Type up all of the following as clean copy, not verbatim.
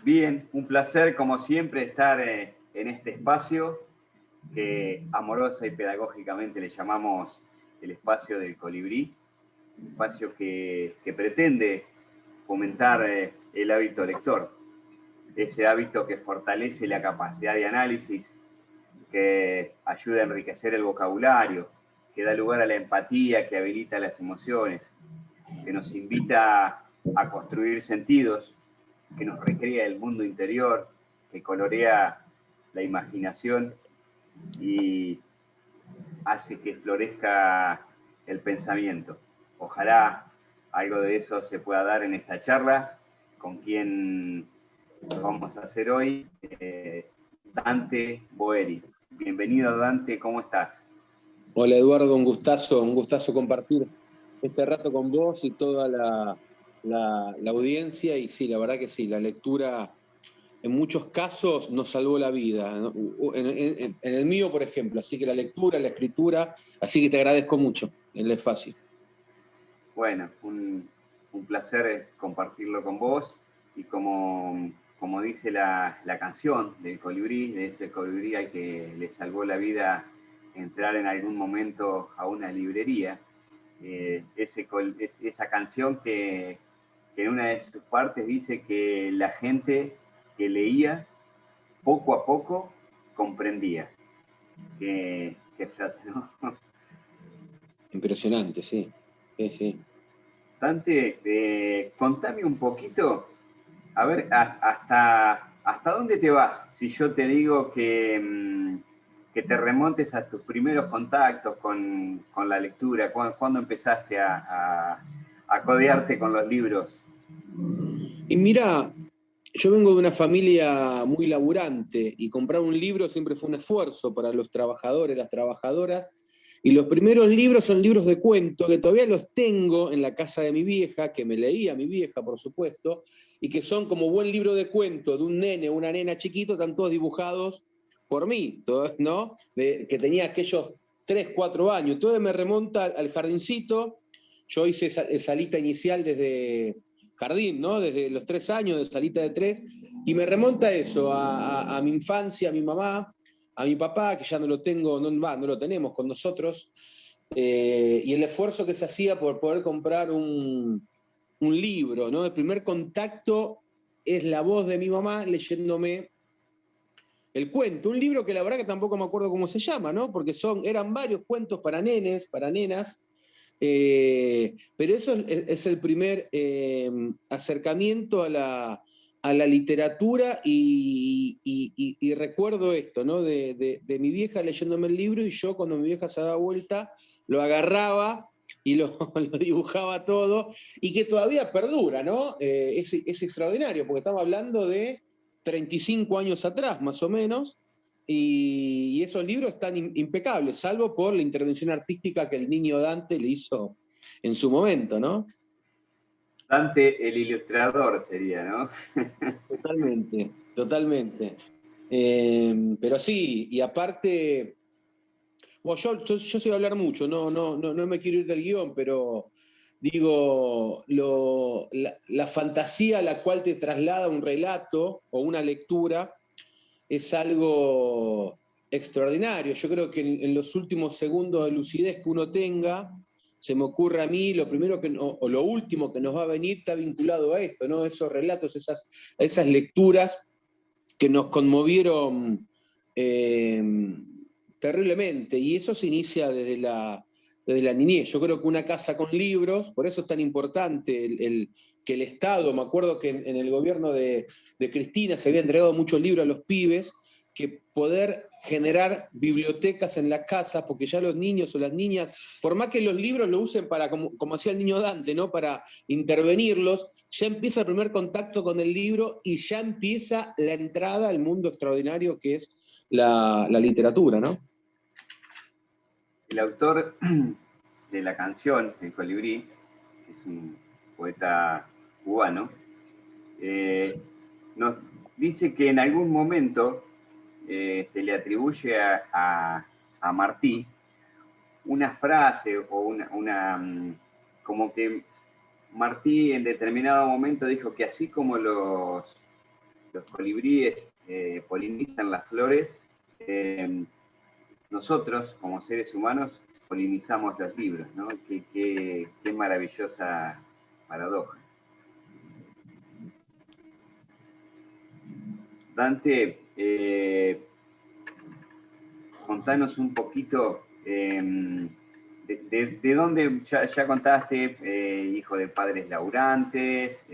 Bien, un placer como siempre estar en este espacio que amorosa y pedagógicamente le llamamos el espacio del colibrí, un espacio que pretende fomentar el hábito lector, ese hábito que fortalece la capacidad de análisis, que ayuda a enriquecer el vocabulario, que da lugar a la empatía, que habilita las emociones, que nos invita a construir sentidos, que nos recrea el mundo interior, que colorea la imaginación y hace que florezca el pensamiento. Ojalá algo de eso se pueda dar en esta charla con quien lo vamos a hacer hoy, Dante Boeri. Bienvenido, Dante, ¿cómo estás? Hola Eduardo, un gustazo compartir este rato con vos y toda la audiencia. Y sí, la verdad que sí, la lectura en muchos casos nos salvó la vida, ¿no? En el mío, por ejemplo. Así que la lectura, la escritura, así que te agradezco mucho el espacio. Bueno, un placer compartirlo con vos y como dice la canción del colibrí, de ese colibrí al que le salvó la vida entrar en algún momento a una librería, esa canción que en una de sus partes dice que la gente que leía poco a poco comprendía. Qué frase, ¿no? Impresionante, sí. Sí. Dante, contame un poquito, a ver, hasta dónde te vas si yo te digo que te remontes a tus primeros contactos con la lectura, cuando empezaste a codearte con los libros. Y mira, yo vengo de una familia muy laburante y comprar un libro siempre fue un esfuerzo para los trabajadores, las trabajadoras. Y los primeros libros son libros de cuento, que todavía los tengo en la casa de mi vieja, que me leía mi vieja, por supuesto, y que son como buen libro de cuento de un nene o una nena chiquito, están todos dibujados por mí, ¿no? Que tenía aquellos 3, 4 años. Todo me remonta al jardincito. Yo hice esa salita inicial desde jardín, ¿no? Desde los 3 años, de salita de 3, y me remonta eso, a mi infancia, a mi mamá, a mi papá, que ya no lo tengo, no lo tenemos con nosotros, y el esfuerzo que se hacía por poder comprar un libro, ¿no? El primer contacto es la voz de mi mamá leyéndome el cuento, un libro que la verdad que tampoco me acuerdo cómo se llama, ¿no? Porque eran varios cuentos para nenes, para nenas, pero eso es el primer acercamiento a la literatura y recuerdo esto, ¿no? De mi vieja leyéndome el libro y yo cuando mi vieja se daba vuelta lo agarraba y lo dibujaba todo y que todavía perdura, ¿no? Es extraordinario porque estamos hablando de 35 años atrás, más o menos, y esos libros están impecables, salvo por la intervención artística que el niño Dante le hizo en su momento, ¿no? Dante el ilustrador sería, ¿no? Totalmente. Pero sí, y aparte, bueno, yo soy a hablar mucho, no me quiero ir del guión, pero digo, la fantasía a la cual te traslada un relato o una lectura es algo extraordinario. Yo creo que en los últimos segundos de lucidez que uno tenga, se me ocurre a mí, lo primero o lo último que nos va a venir está vinculado a esto, ¿no? Esos relatos, esas lecturas que nos conmovieron terriblemente. Y eso se inicia desde la niñez. Yo creo que una casa con libros, por eso es tan importante que el Estado, me acuerdo que en el gobierno de Cristina se había entregado muchos libros a los pibes, que poder generar bibliotecas en las casas, porque ya los niños o las niñas, por más que los libros lo usen para, como hacía el niño Dante, ¿no? Para intervenirlos, ya empieza el primer contacto con el libro y ya empieza la entrada al mundo extraordinario que es la literatura, ¿no? El autor de la canción, El Colibrí, que es un poeta cubano, nos dice que en algún momento se le atribuye a Martí una frase o como que Martí en determinado momento dijo que así como los colibríes polinizan las flores, nosotros, como seres humanos, polinizamos los libros, ¿no? Qué maravillosa paradoja. Dante, contanos un poquito de dónde, ya contaste, hijo de padres laburantes,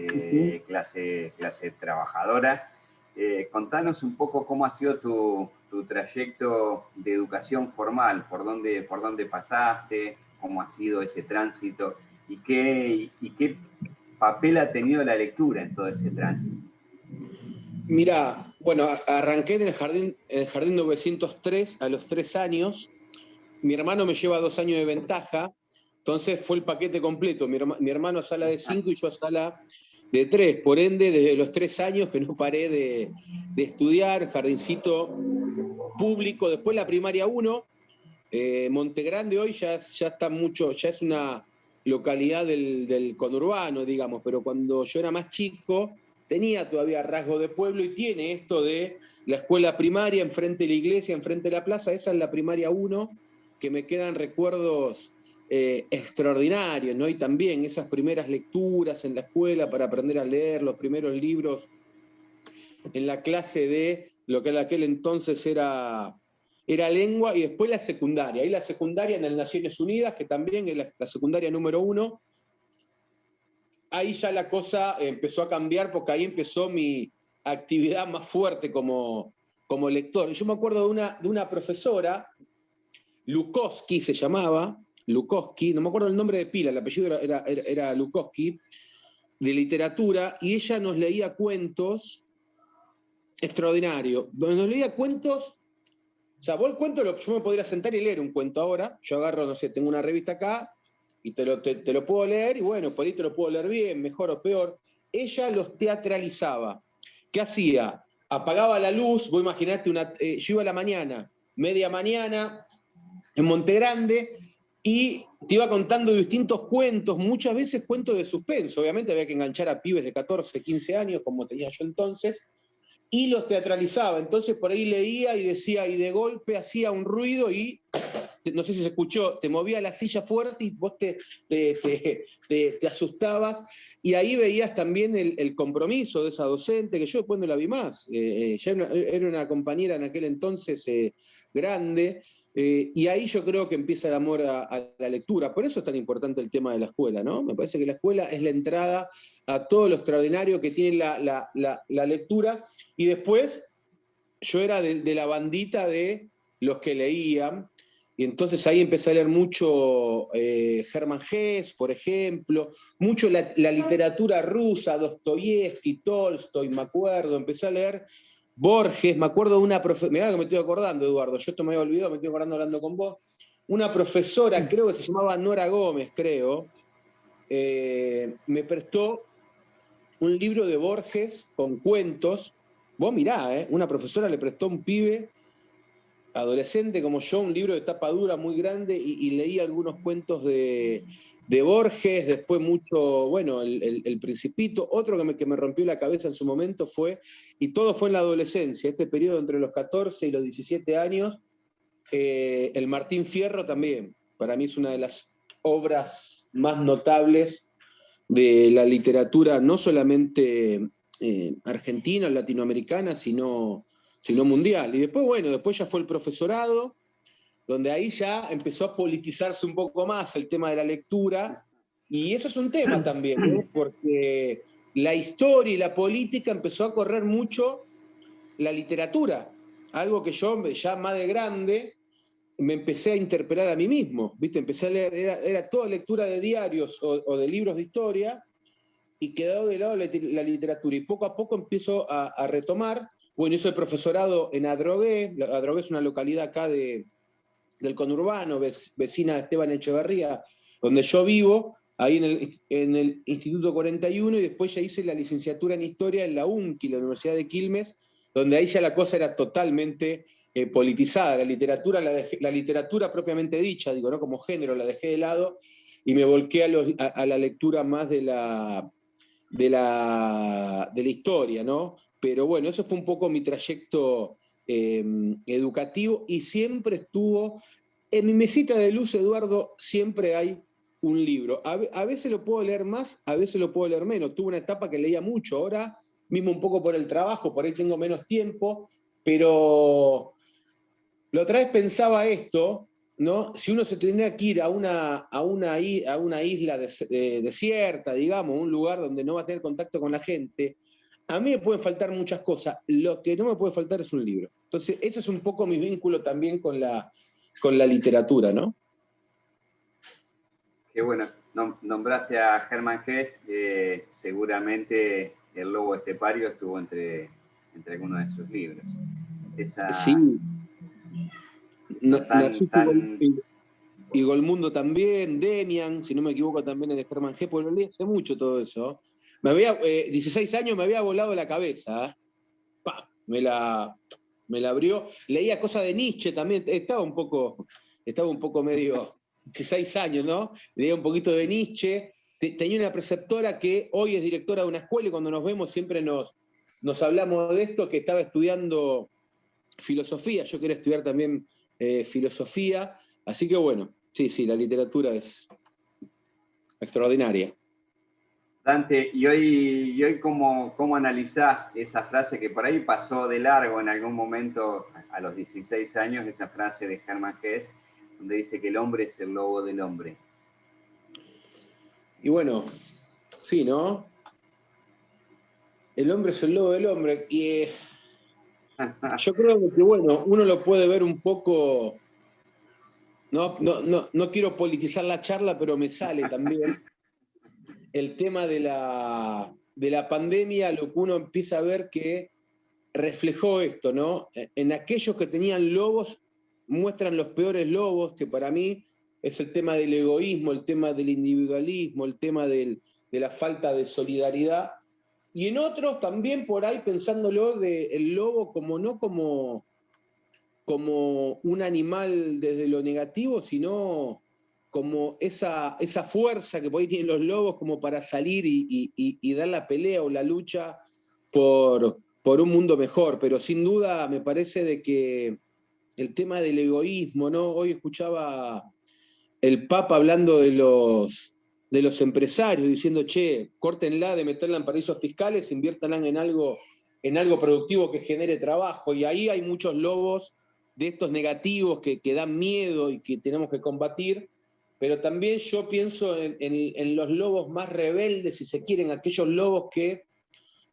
clase trabajadora. Contanos un poco cómo ha sido tu trayecto de educación formal, por dónde pasaste, cómo ha sido ese tránsito y qué papel ha tenido la lectura en todo ese tránsito. Mirá, bueno, arranqué en el jardín 903 a los 3 años. Mi hermano me lleva 2 años de ventaja, entonces fue el paquete completo. Mi hermano a sala de 5 y yo a sala de 3. Por ende, desde los 3 años que no paré de estudiar, jardincito público. Después la primaria 1, Montegrande hoy ya está mucho, ya es una localidad del conurbano, digamos, pero cuando yo era más chico tenía todavía rasgo de pueblo y tiene esto de la escuela primaria enfrente de la iglesia, enfrente de la plaza. Esa es la primaria 1, que me quedan recuerdos extraordinarios, ¿no? Y también esas primeras lecturas en la escuela para aprender a leer, los primeros libros en la clase de lo que en aquel entonces era lengua, y después la secundaria. Y la secundaria en las Naciones Unidas, que también es la secundaria número 1, ahí ya la cosa empezó a cambiar, porque ahí empezó mi actividad más fuerte como lector. Y yo me acuerdo de una profesora, Lukowski se llamaba, Lukowski, no me acuerdo el nombre de pila, el apellido era Lukowski, de literatura, y ella nos leía cuentos extraordinarios. Nos leía cuentos, o sea, vos el cuento, yo me podría sentar y leer un cuento ahora, yo agarro, no sé, tengo una revista acá, y te lo puedo leer, y bueno, por ahí te lo puedo leer bien, mejor o peor. Ella los teatralizaba. ¿Qué hacía? Apagaba la luz, vos imaginate, yo iba a la mañana, media mañana, en Montegrande, y te iba contando distintos cuentos, muchas veces cuentos de suspenso. Obviamente había que enganchar a pibes de 14, 15 años, como tenía yo entonces, y los teatralizaba. Entonces por ahí leía y decía, y de golpe hacía un ruido y, no sé si se escuchó, te movía la silla fuerte y vos te asustabas, y ahí veías también el compromiso de esa docente, que yo después no la vi más. Ya era una compañera en aquel entonces grande, y ahí yo creo que empieza el amor a la lectura. Por eso es tan importante el tema de la escuela, ¿no? Me parece que la escuela es la entrada a todo lo extraordinario que tiene la lectura, y después yo era de la bandita de los que leían, y entonces ahí empecé a leer mucho Hermann Hesse, por ejemplo, mucho la literatura rusa, Dostoyevsky, Tolstoy, me acuerdo, empecé a leer Borges, me acuerdo de una profesora, mirá que me estoy acordando, Eduardo, yo esto me había olvidado, me estoy acordando hablando con vos, una profesora, creo que se llamaba Nora Gómez, creo, me prestó un libro de Borges con cuentos. Vos mirá, una profesora le prestó a un pibe adolescente como yo un libro de tapa dura muy grande, y leí algunos cuentos de Borges, después mucho, bueno, el Principito. Otro que me rompió la cabeza en su momento fue, y todo fue en la adolescencia, este periodo entre los 14 y los 17 años, el Martín Fierro también. Para mí es una de las obras más notables de la literatura, no solamente argentina o latinoamericana, sino mundial. Y después, bueno, después ya fue el profesorado, donde ahí ya empezó a politizarse un poco más el tema de la lectura, y eso es un tema también, ¿no? Porque la historia y la política empezó a correr mucho la literatura, algo que yo ya más de grande me empecé a interpelar a mí mismo, ¿viste? Empecé a leer, era toda lectura de diarios o de libros de historia, y quedó de lado la literatura, y poco a poco empiezo a retomar. Bueno, hice el profesorado en Adrogué. Adrogué es una localidad acá del conurbano, vecina de Esteban Echeverría, donde yo vivo, ahí en el Instituto 41, y después ya hice la licenciatura en Historia en la UNCI, la Universidad de Quilmes, donde ahí ya la cosa era totalmente politizada. La literatura propiamente dicha, digo, ¿no? Como género, la dejé de lado, y me volqué a la lectura más de la historia, ¿no? pero bueno, eso fue un poco mi trayecto educativo y siempre estuvo, en mi mesita de luz, Eduardo, siempre hay un libro. A veces lo puedo leer más, a veces lo puedo leer menos. Tuve una etapa que leía mucho, ahora mismo un poco por el trabajo, por ahí tengo menos tiempo, pero la otra vez pensaba esto, ¿no? Si uno se tendría que ir a una isla desierta, digamos, un lugar donde no va a tener contacto con la gente, a mí me pueden faltar muchas cosas. Lo que no me puede faltar es un libro. Entonces, ese es un poco mi vínculo también con la literatura, ¿no? Qué bueno, nombraste a Hermann Hesse, seguramente El lobo estepario estuvo entre algunos de sus libros. Sí, Eso tan... y Golmundo también, Demian, si no me equivoco, también es de Hermann Hesse, porque lo leí hace mucho todo eso. 16 años me había volado la cabeza, ¿eh? Me la abrió. Leía cosas de Nietzsche también, estaba un poco medio, 16 años, ¿no? Leía un poquito de Nietzsche. Tenía una preceptora que hoy es directora de una escuela y cuando nos vemos siempre nos hablamos de esto, que estaba estudiando filosofía. Yo quería estudiar también filosofía. Así que bueno, sí, la literatura es extraordinaria. Dante, ¿y hoy cómo analizás esa frase que por ahí pasó de largo en algún momento, a los 16 años, esa frase de Hermann Hesse, donde dice que el hombre es el lobo del hombre? Y bueno, sí, ¿no? El hombre es el lobo del hombre. Y yo creo que, bueno, uno lo puede ver un poco. No quiero politizar la charla, pero me sale también el tema de la pandemia, lo que uno empieza a ver que reflejó esto, ¿no? En aquellos que tenían lobos, muestran los peores lobos, que para mí es el tema del egoísmo, el tema del individualismo, el tema de la falta de solidaridad. Y en otros también por ahí pensándolo del lobo no como un animal desde lo negativo, sino como esa fuerza que por ahí tienen los lobos como para salir y dar la pelea o la lucha por un mundo mejor. Pero sin duda me parece de que el tema del egoísmo, ¿no? Hoy escuchaba el Papa hablando de los empresarios, diciendo, che, córtenla de meterla en paraísos fiscales, inviértanla en algo productivo que genere trabajo. Y ahí hay muchos lobos de estos negativos que dan miedo y que tenemos que combatir, pero también yo pienso en los lobos más rebeldes, si se quieren, aquellos lobos que,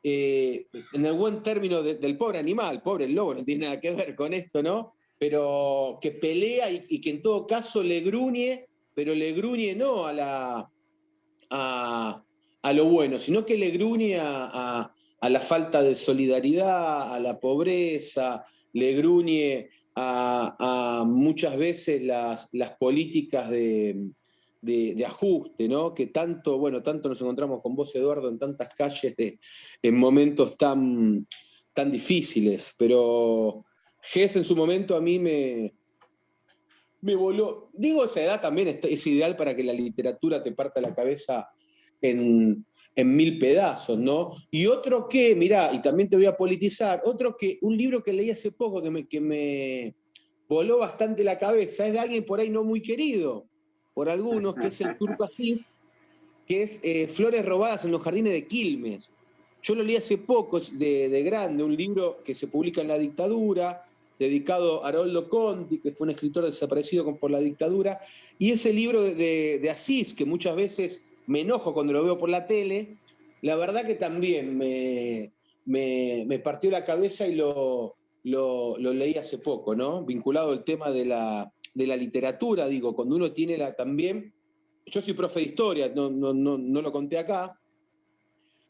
en el buen término del pobre animal, pobre el lobo, no tiene nada que ver con esto, ¿no? Pero que pelea y que en todo caso le gruñe, pero le gruñe no a lo bueno, sino que le gruñe a la falta de solidaridad, a la pobreza, le gruñe a muchas veces las políticas de ajuste, ¿no? Que tanto nos encontramos con vos, Eduardo, en tantas calles en momentos tan difíciles, pero Hess en su momento a mí me voló. Digo, esa edad también es ideal para que la literatura te parta la cabeza en 1000 pedazos, ¿no? Y otro que, mirá, y también te voy a politizar, un libro que leí hace poco que me voló bastante la cabeza, es de alguien por ahí no muy querido por algunos, que es el Turco Asís, que es Flores robadas en los jardines de Quilmes. Yo lo leí hace poco, de grande, un libro que se publica en la dictadura, dedicado a Haroldo Conti, que fue un escritor desaparecido por la dictadura, y ese libro de Asís, que muchas veces me enojo cuando lo veo por la tele, la verdad que también me partió la cabeza y lo leí hace poco, ¿no? Vinculado al tema de la literatura, digo, cuando uno tiene también. Yo soy profe de historia, no lo conté acá,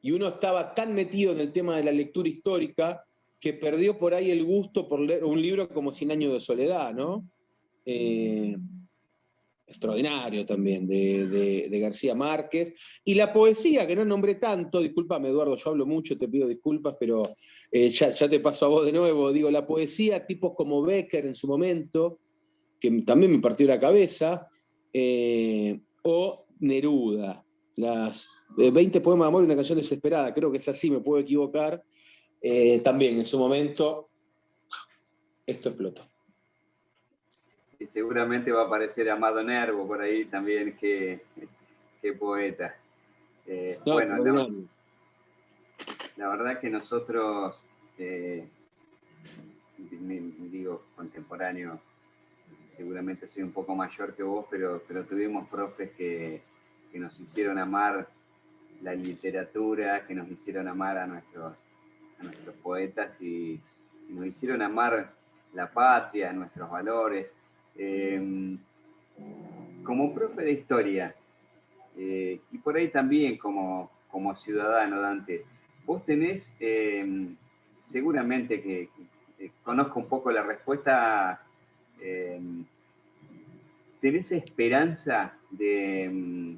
y uno estaba tan metido en el tema de la lectura histórica que perdió por ahí el gusto por leer un libro como 100 años de soledad, ¿no? Extraordinario también, de García Márquez. Y la poesía, que no nombré tanto, discúlpame Eduardo, yo hablo mucho, te pido disculpas, pero ya te paso a vos de nuevo. Digo, la poesía, tipos como Becker en su momento, que también me partió la cabeza, o Neruda, las 20 poemas de amor y una canción desesperada, creo que es así, me puedo equivocar, también en su momento esto explotó. Y seguramente va a aparecer Amado Nervo por ahí también, qué poeta. No, bueno, la verdad que nosotros, digo, contemporáneo, seguramente soy un poco mayor que vos, pero tuvimos profes que nos hicieron amar la literatura, que nos hicieron amar a nuestros poetas y nos hicieron amar la patria, nuestros valores. Como profe de historia, y por ahí también como ciudadano, Dante, vos tenés, seguramente que conozco un poco la respuesta, ¿tenés esperanza de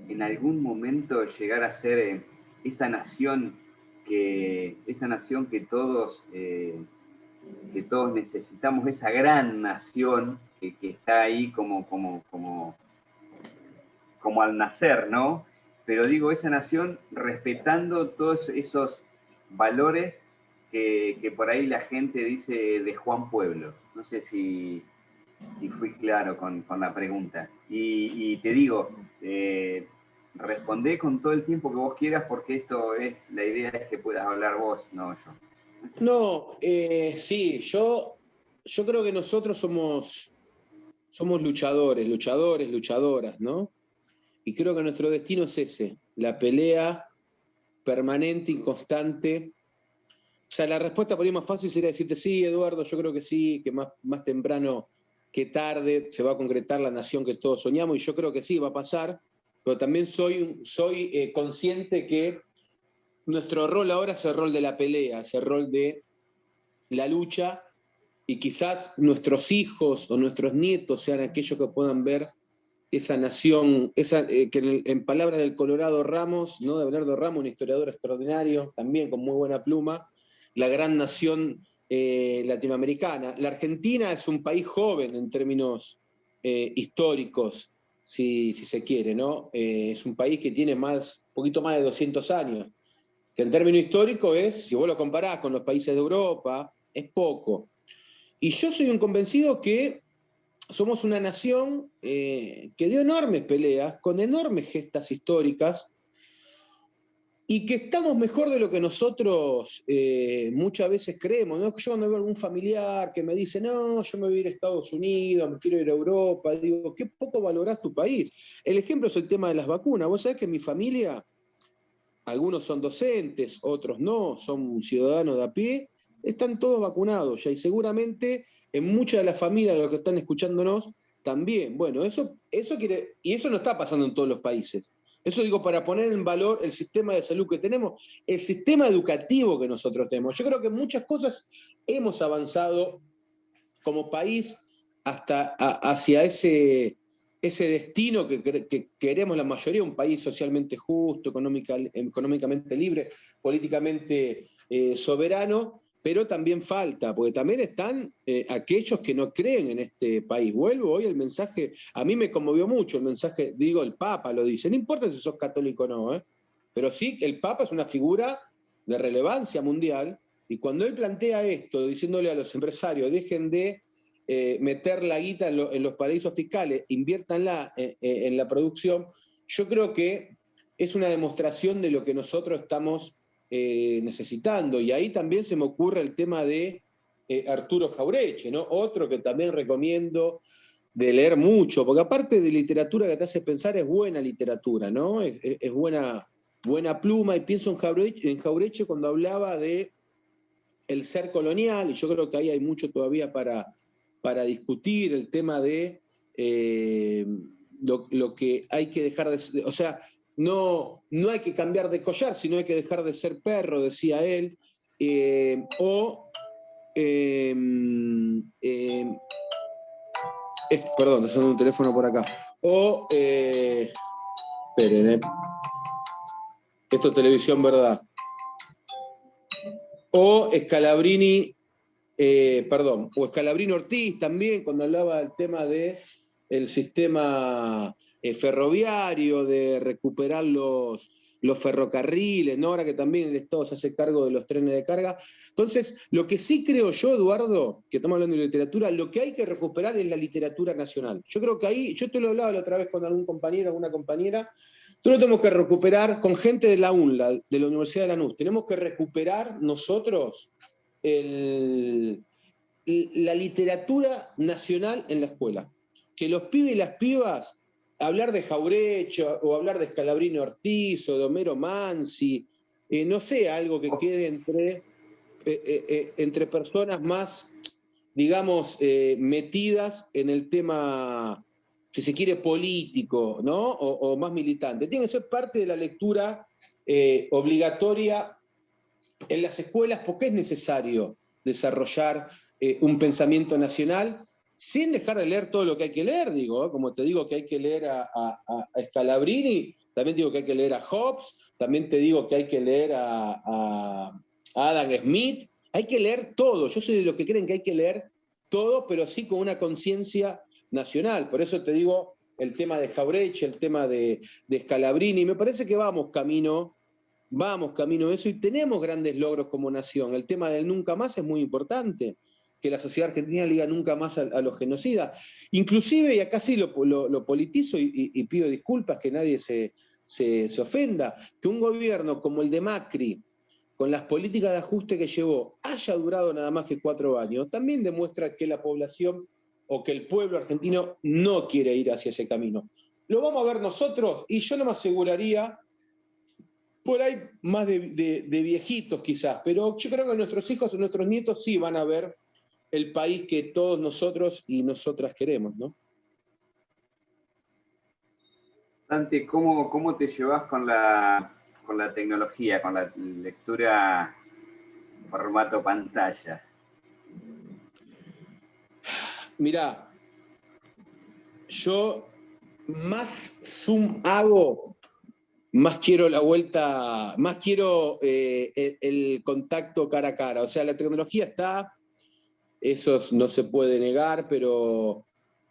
en algún momento llegar a ser esa nación que todos necesitamos, esa gran nación que está ahí como al nacer, ¿no? Pero digo, esa nación respetando todos esos valores que por ahí la gente dice de Juan Pueblo. No sé si fui claro con la pregunta. Y te digo, respondé con todo el tiempo que vos quieras, porque la idea es que puedas hablar vos, no yo. No, sí, yo creo que nosotros somos luchadores, luchadoras, ¿no? Y creo que nuestro destino es ese, la pelea permanente y constante. O sea, la respuesta por ahí más fácil sería decirte, sí, Eduardo, yo creo que sí, que más temprano que tarde se va a concretar la nación que todos soñamos, y yo creo que sí, va a pasar, pero también soy consciente que nuestro rol ahora es el rol de la pelea, es el rol de la lucha, y quizás nuestros hijos o nuestros nietos sean aquellos que puedan ver esa nación, que en palabras del Colorado Ramos, ¿no? De Bernardo Ramos, un historiador extraordinario, también con muy buena pluma, la gran nación latinoamericana. La Argentina es un país joven en términos históricos, si se quiere, ¿no? Es un país que tiene poquito más de 200 años, que en términos históricos si vos lo comparás con los países de Europa, es poco. Y yo soy un convencido que somos una nación que dio enormes peleas, con enormes gestas históricas, y que estamos mejor de lo que nosotros muchas veces creemos, ¿no? Yo cuando veo algún familiar que me dice, no, yo me voy a ir a Estados Unidos, me quiero ir a Europa, digo, qué poco valorás tu país. El ejemplo es el tema de las vacunas. Vos sabés que en mi familia, algunos son docentes, otros no, son ciudadanos de a pie, están todos vacunados ya, y seguramente en muchas de las familias de los que están escuchándonos también. Bueno, eso quiere, y eso no está pasando en todos los países. Eso digo para poner en valor el sistema de salud que tenemos, el sistema educativo que nosotros tenemos. Yo creo que en muchas cosas hemos avanzado como país hacia ese destino que queremos la mayoría, un país socialmente justo, económicamente libre, políticamente soberano, pero también falta, porque también están aquellos que no creen en este país. Vuelvo hoy el mensaje, a mí me conmovió mucho el mensaje, digo, el Papa lo dice, no importa si sos católico o no, pero sí, el Papa es una figura de relevancia mundial, y cuando él plantea esto, diciéndole a los empresarios, dejen de meter la guita en los paraísos fiscales, inviértanla en la producción, yo creo que es una demostración de lo que nosotros estamos necesitando. Y ahí también se me ocurre el tema de Arturo Jauretche, ¿no? Otro que también recomiendo de leer mucho, porque aparte de literatura que te hace pensar, es buena literatura, ¿no? Es buena pluma, y pienso en Jauretche cuando hablaba de el ser colonial, y yo creo que ahí hay mucho todavía para discutir, el tema de lo que hay que dejar de... O sea, no hay que cambiar de collar, sino hay que dejar de ser perro, decía él, perdón, está sonando un teléfono por acá. Esperen, esto es televisión, ¿verdad? O Scalabrini, o Scalabrini Ortiz también, cuando hablaba del tema del sistema ferroviario, de recuperar los los ferrocarriles, ¿no? Ahora que también el Estado se hace cargo de los trenes de carga. Entonces, lo que sí creo yo, Eduardo, que estamos hablando de literatura, lo que hay que recuperar es la literatura nacional. Yo creo que ahí, yo te lo hablaba la otra vez con algún compañero, alguna compañera, nosotros tenemos que recuperar con gente de la UNLA, de la Universidad de Lanús, tenemos que recuperar nosotros la literatura nacional en la escuela. Que los pibes y las pibas, hablar de Jauretche o hablar de Scalabrini Ortiz o de Homero Mansi, no sea algo que quede entre personas más, digamos, metidas en el tema, si se quiere, político, ¿no? O más militante. Tiene que ser parte de la lectura obligatoria en las escuelas porque es necesario desarrollar un pensamiento nacional sin dejar de leer todo lo que hay que leer, digo, como te digo que hay que leer a Scalabrini, también digo que hay que leer a Hobbes, también te digo que hay que leer a Adam Smith, hay que leer todo, yo soy de los que creen que hay que leer todo, pero sí con una conciencia nacional, por eso te digo el tema de Jauretche, el tema de Scalabrini, me parece que vamos camino a eso y tenemos grandes logros como nación, el tema del nunca más es muy importante, que la sociedad argentina le diga nunca más a los genocidas. Inclusive, y acá sí lo politizo y pido disculpas, que nadie se ofenda, que un gobierno como el de Macri, con las políticas de ajuste que llevó, haya durado nada más que 4 años, también demuestra que la población o que el pueblo argentino no quiere ir hacia ese camino. Lo vamos a ver nosotros, y yo no me aseguraría, por ahí más de viejitos quizás, pero yo creo que nuestros hijos o nuestros nietos sí van a ver el país que todos nosotros y nosotras queremos, ¿no? Dante, ¿cómo te llevas con la tecnología, con la lectura formato pantalla? Mirá, yo más Zoom hago, más quiero la vuelta, más quiero el contacto cara a cara. O sea, la tecnología está, eso no se puede negar, pero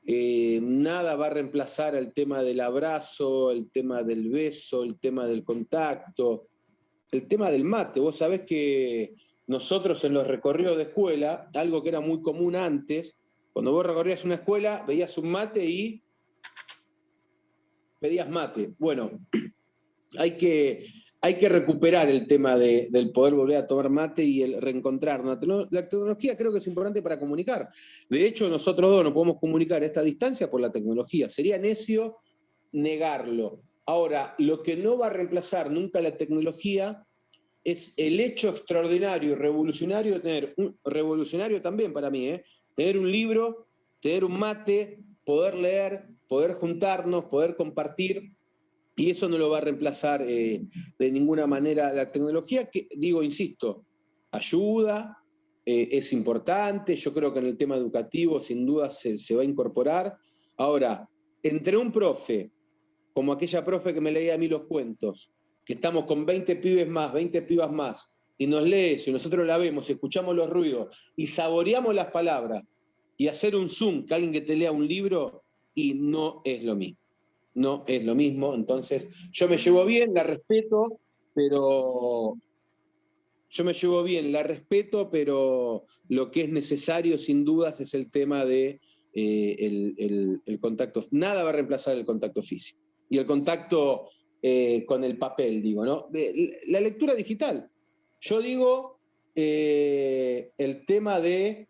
nada va a reemplazar el tema del abrazo, el tema del beso, el tema del contacto, el tema del mate. Vos sabés que nosotros en los recorridos de escuela, algo que era muy común antes, cuando vos recorrías una escuela, veías un mate y pedías mate. Bueno, hay que recuperar el tema del poder volver a tomar mate y el reencontrarnos. La tecnología creo que es importante para comunicar. De hecho, nosotros dos nos podemos comunicar a esta distancia por la tecnología. Sería necio negarlo. Ahora, lo que no va a reemplazar nunca la tecnología es el hecho extraordinario y revolucionario de tener, revolucionario también para mí, tener un libro, tener un mate, poder leer, poder juntarnos, poder compartir, y eso no lo va a reemplazar de ninguna manera la tecnología, que digo, insisto, ayuda, es importante, yo creo que en el tema educativo sin duda se va a incorporar. Ahora, entre un profe, como aquella profe que me leía a mí los cuentos, que estamos con 20 pibes más, 20 pibas más, y nos lee eso, y nosotros la vemos, escuchamos los ruidos, y saboreamos las palabras, y hacer un Zoom, que alguien que te lea un libro, y no es lo mismo. No es lo mismo, entonces yo me llevo bien, la respeto, pero lo que es necesario sin dudas es el tema de el contacto. Nada va a reemplazar el contacto físico. Y el contacto con el papel, digo, ¿no? La lectura digital. Yo digo el tema de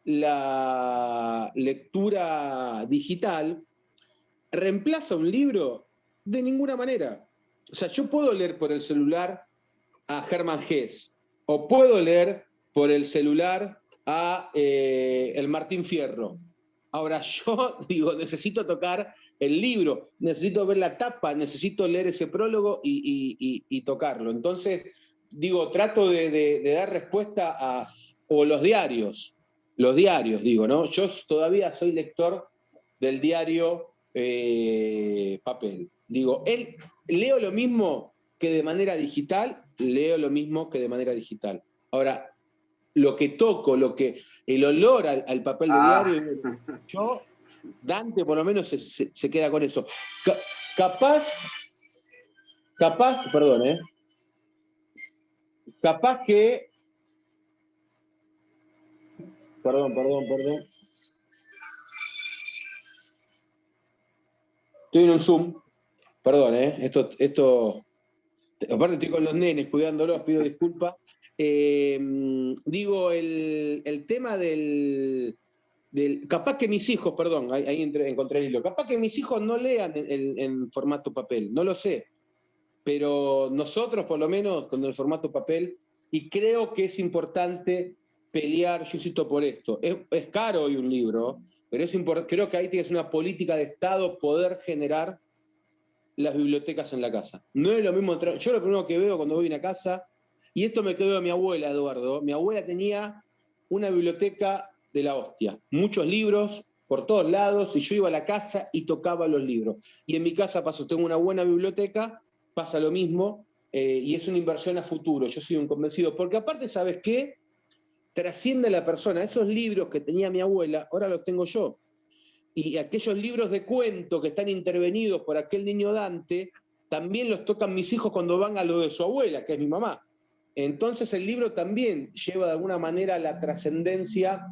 la lectura digital. ¿Reemplaza un libro? De ninguna manera. O sea, yo puedo leer por el celular a Hermann Hesse, o puedo leer por el celular a el Martín Fierro. Ahora yo digo, necesito tocar el libro, necesito ver la tapa, necesito leer ese prólogo y tocarlo. Entonces, digo, trato de dar respuesta a, o los diarios, digo, ¿no? Yo todavía soy lector del diario papel. Digo, leo lo mismo que de manera digital, Ahora, lo que toco, el olor al papel de diario, yo, Dante por lo menos se queda con eso. Capaz Capaz, perdón, capaz que... Perdón. Estoy en un Zoom. Perdón, esto... Aparte estoy con los nenes cuidándolos, pido disculpas. Digo, el tema del... Capaz que mis hijos, perdón, ahí encontré el hilo. Capaz que mis hijos no lean en formato papel, no lo sé. Pero nosotros, por lo menos, con el formato papel, y creo que es importante pelear, yo insisto por esto. Es caro hoy un libro, pero creo que ahí tiene que ser una política de Estado poder generar las bibliotecas en la casa. No es lo mismo yo lo primero que veo cuando voy a una casa, y esto me quedó de mi abuela, Eduardo. Mi abuela tenía una biblioteca de la hostia, muchos libros por todos lados, y yo iba a la casa y tocaba los libros. Y en mi casa tengo una buena biblioteca, pasa lo mismo, y es una inversión a futuro. Yo soy un convencido, porque aparte, ¿sabes qué? Trasciende a la persona. Esos libros que tenía mi abuela, ahora los tengo yo. Y aquellos libros de cuento que están intervenidos por aquel niño Dante, también los tocan mis hijos cuando van a lo de su abuela, que es mi mamá. Entonces el libro también lleva de alguna manera la trascendencia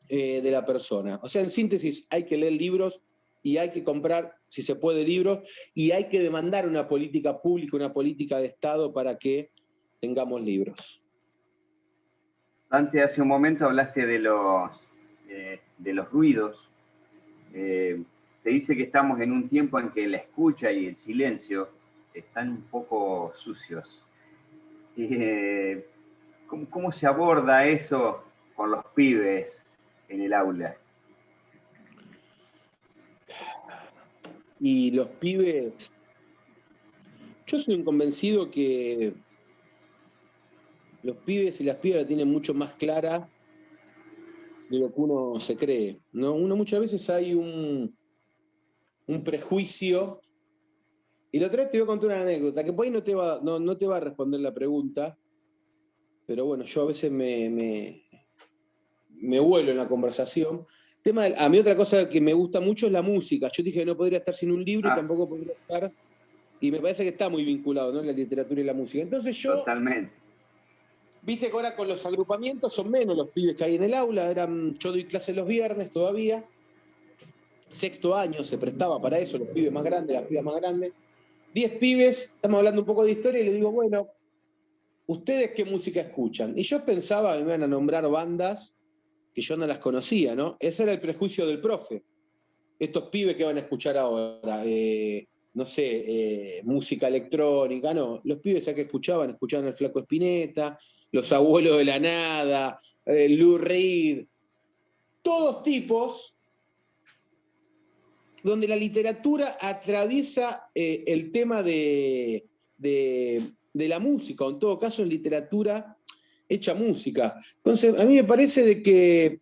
de la persona. O sea, en síntesis, hay que leer libros y hay que comprar, si se puede, libros, y hay que demandar una política pública, una política de Estado para que tengamos libros. Dante, hace un momento hablaste de los ruidos. Se dice que estamos en un tiempo en que la escucha y el silencio están un poco sucios. ¿Cómo se aborda eso con los pibes en el aula? Y los pibes, yo soy un convencido que los pibes y las pibas la tienen mucho más clara de lo que uno se cree, ¿no? Uno muchas veces hay un prejuicio, y la otra vez te voy a contar una anécdota, que por ahí no te va a responder la pregunta, pero bueno, yo a veces me vuelo en la conversación. A mí otra cosa que me gusta mucho es la música. Yo dije que no podría estar sin un libro y tampoco podría estar, y me parece que está muy vinculado, ¿no? La literatura y la música. Entonces Totalmente. Viste que ahora con los agrupamientos son menos los pibes que hay en el aula, yo doy clase los viernes todavía, sexto año se prestaba para eso, los pibes más grandes, las pibas más grandes, 10 pibes, estamos hablando un poco de historia y les digo, bueno, ¿ustedes qué música escuchan? Y yo pensaba que me iban a nombrar bandas que yo no las conocía, ¿no? Ese era el prejuicio del profe. Estos pibes que van a escuchar ahora, no sé, música electrónica, no. Los pibes ya que escuchaban el Flaco Spinetta, los Abuelos de la Nada, Lou Reed, todos tipos donde la literatura atraviesa el tema de la música, o en todo caso es literatura hecha música. Entonces, a mí me parece de que,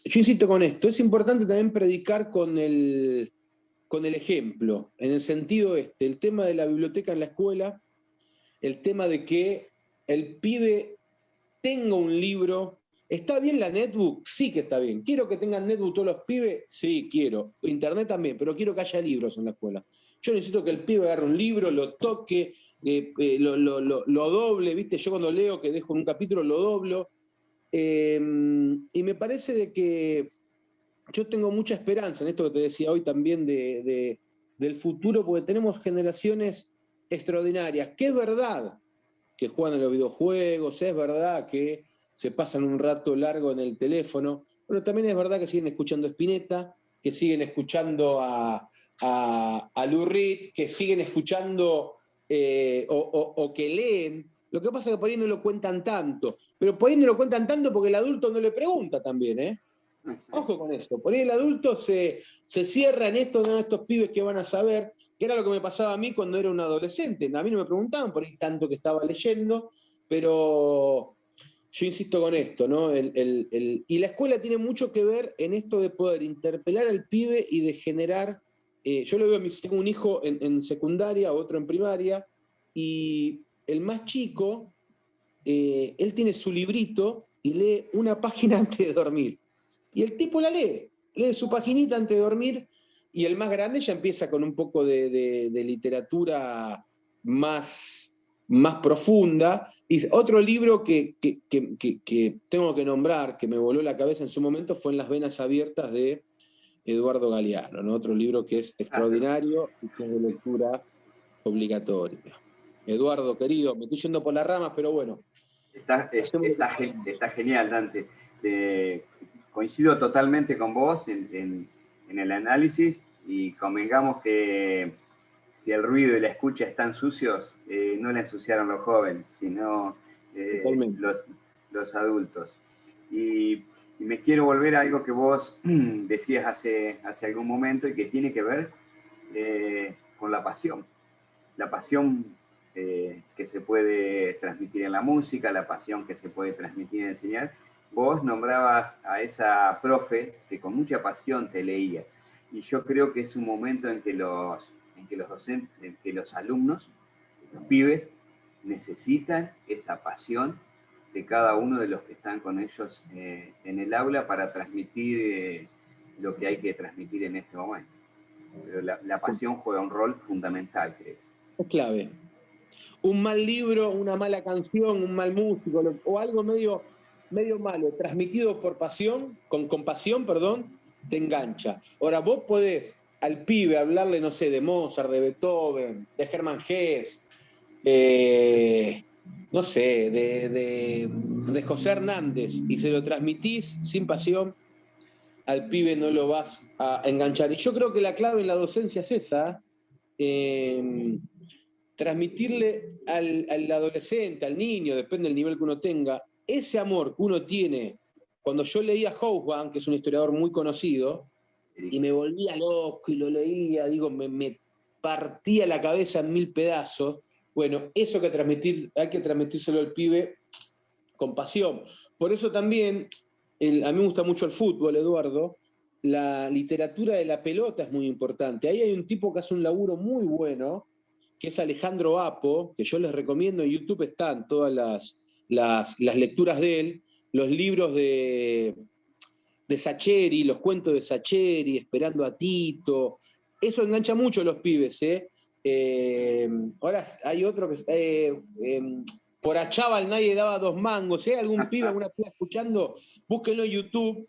yo insisto con esto, es importante también predicar con el ejemplo, en el sentido el tema de la biblioteca en la escuela, el tema de que el pibe tenga un libro. ¿Está bien la netbook? Sí que está bien. ¿Quiero que tengan netbook todos los pibes? Sí, quiero. Internet también, pero quiero que haya libros en la escuela. Yo necesito que el pibe agarre un libro, lo toque, lo doble, ¿viste? Yo cuando leo que dejo en un capítulo lo doblo. Y me parece de que yo tengo mucha esperanza en esto que te decía hoy también del futuro, porque tenemos generaciones extraordinarias, que es verdad que juegan a los videojuegos, es verdad que se pasan un rato largo en el teléfono, pero también es verdad que siguen escuchando a Spinetta, que siguen escuchando a Lou Reed, que siguen escuchando o que leen. Lo que pasa es que por ahí no lo cuentan tanto, pero por ahí no lo cuentan tanto porque el adulto no le pregunta también, ¿eh? Ojo con esto, por ahí el adulto se cierra en esto, ¿no? Estos pibes que van a saber, que era lo que me pasaba a mí cuando era un adolescente. A mí no me preguntaban por ahí tanto que estaba leyendo, pero yo insisto con esto, ¿no? Y la escuela tiene mucho que ver en esto de poder interpelar al pibe y de generar. Yo lo veo, tengo un hijo en secundaria, otro en primaria, y el más chico, él tiene su librito y lee una página antes de dormir. Y el tipo lee su paginita antes de dormir, y el más grande ya empieza con un poco de literatura más profunda. Y otro libro que tengo que nombrar, que me voló la cabeza en su momento, fue En las venas abiertas de Eduardo Galeano, ¿no? Otro libro que es extraordinario y que es de lectura obligatoria. Eduardo, querido, me estoy yendo por las ramas, pero bueno. Está genial, Dante. Coincido totalmente con vos en el análisis, y convengamos que si el ruido y la escucha están sucios, no la ensuciaron los jóvenes, sino los adultos. Y me quiero volver a algo que vos decías hace algún momento y que tiene que ver con la pasión. La pasión que se puede transmitir en la música, la pasión que se puede transmitir en enseñar. Vos nombrabas a esa profe que con mucha pasión te leía. Y yo creo que es un momento en que los docentes, en que los alumnos, los pibes, necesitan esa pasión de cada uno de los que están con ellos en el aula para transmitir lo que hay que transmitir en este momento. Pero la pasión juega un rol fundamental, creo. Es clave. Un mal libro, una mala canción, un mal músico, o algo medio malo, transmitido por pasión, con compasión, perdón, te engancha. Ahora, vos podés al pibe hablarle, no sé, de Mozart, de Beethoven, de Hermann Hesse, no sé, de José Hernández, y se lo transmitís sin pasión, al pibe no lo vas a enganchar. Y yo creo que la clave en la docencia es esa, transmitirle al adolescente, al niño, depende del nivel que uno tenga, ese amor que uno tiene. Cuando yo leía Hobsbawm, que es un historiador muy conocido, y me volvía loco y lo leía, digo, me partía la cabeza en 1000 pedazos. Bueno, eso hay que transmitírselo al pibe con pasión. Por eso también, a mí me gusta mucho el fútbol, Eduardo, la literatura de la pelota es muy importante. Ahí hay un tipo que hace un laburo muy bueno, que es Alejandro Apo, que yo les recomiendo, en YouTube están todas las lecturas de él, los libros de Sacheri, los cuentos de Sacheri, Esperando a Tito. Eso engancha mucho a los pibes, ¿eh? Ahora hay otro que... por Achával nadie daba 2 mangos. Si hay algún pibe, alguna piba escuchando, búsquenlo en YouTube.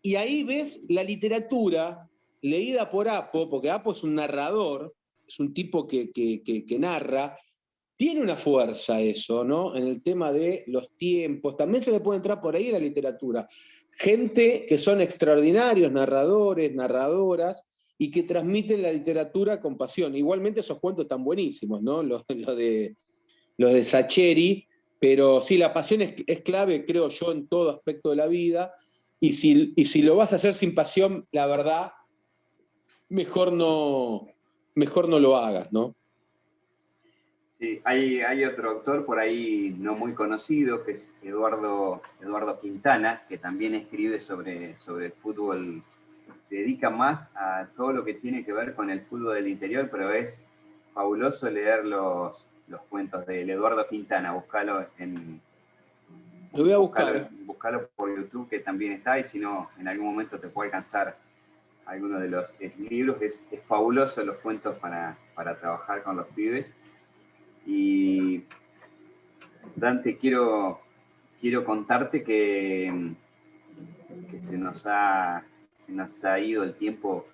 Y ahí ves la literatura leída por Apo, porque Apo es un narrador, es un tipo que narra. Tiene una fuerza eso, ¿no? En el tema de los tiempos. También se le puede entrar por ahí en la literatura. Gente que son extraordinarios narradores, narradoras, y que transmiten la literatura con pasión. Igualmente esos cuentos están buenísimos, ¿no? Los de Sacheri, pero sí, la pasión es clave, creo yo, en todo aspecto de la vida, y si lo vas a hacer sin pasión, la verdad, mejor no lo hagas, ¿no? Sí, hay otro autor por ahí no muy conocido, que es Eduardo Quintana, que también escribe sobre fútbol. Se dedica más a todo lo que tiene que ver con el fútbol del interior, pero es fabuloso leer los cuentos de Eduardo Quintana. Búscalo Lo voy a buscar. Búscalo por YouTube, que también está, y si no, en algún momento te puede alcanzar alguno de los libros. Es fabuloso los cuentos para trabajar con los pibes. Y Dante, quiero contarte que se nos ha ido el tiempo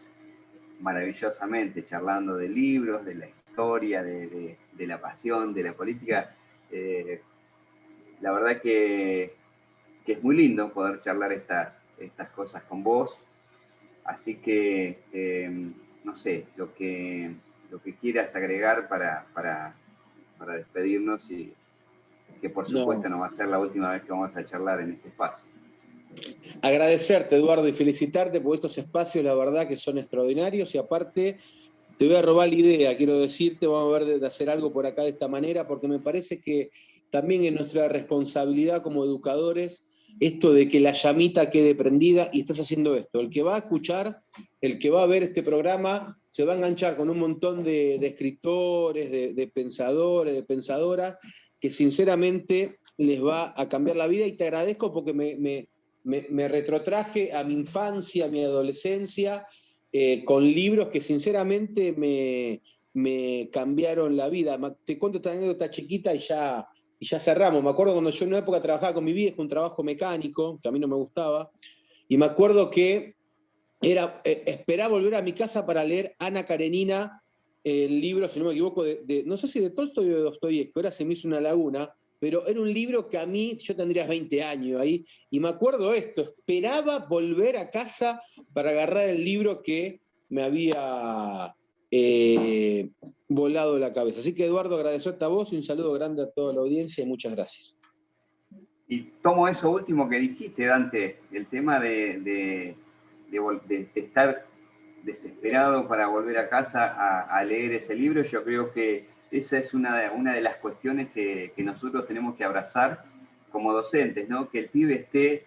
maravillosamente, charlando de libros, de la historia, de la pasión, de la política. La verdad que es muy lindo poder charlar estas cosas con vos. Así que, no sé, lo que quieras agregar para despedirnos, y que por supuesto no va a ser la última vez que vamos a charlar en este espacio. Agradecerte, Eduardo, y felicitarte por estos espacios, la verdad que son extraordinarios, y aparte te voy a robar la idea, quiero decirte, vamos a ver de hacer algo por acá de esta manera, porque me parece que también es nuestra responsabilidad como educadores esto de que la llamita quede prendida, y estás haciendo esto. El que va a escuchar, el que va a ver este programa, se va a enganchar con un montón de escritores, de pensadores, de pensadoras, que sinceramente les va a cambiar la vida, y te agradezco porque me retrotraje a mi infancia, a mi adolescencia, con libros que sinceramente me cambiaron la vida. Te cuento esta anécdota chiquita y ya cerramos. Me acuerdo cuando yo en una época trabajaba con mi viejo, un trabajo mecánico, que a mí no me gustaba, y me acuerdo que esperaba volver a mi casa para leer Ana Karenina, el libro, si no me equivoco, no sé si de Tolstoy o de Dostoyevsky, que ahora se me hizo una laguna, pero era un libro que a mí, yo tendría 20 años ahí, y me acuerdo esto, esperaba volver a casa para agarrar el libro que me había volado la cabeza. Así que Eduardo, agradecerte a vos y un saludo grande a toda la audiencia y muchas gracias. Y tomo eso último que dijiste, Dante, el tema de estar desesperado para volver a casa a leer ese libro. Yo creo que esa es una de las cuestiones que nosotros tenemos que abrazar como docentes, ¿no? Que el pibe esté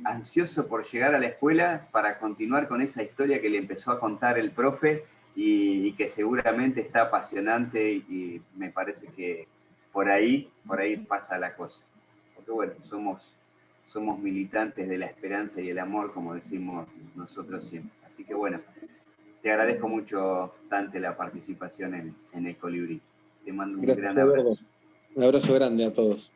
ansioso por llegar a la escuela para continuar con esa historia que le empezó a contar el profe y que seguramente está apasionante y me parece que por ahí pasa la cosa. Porque bueno, somos militantes de la esperanza y el amor, como decimos nosotros siempre. Así que bueno, te agradezco mucho, Dante, la participación en el Colibrí. Te mando un Gracias, gran Eduardo. abrazo. Un abrazo grande a todos.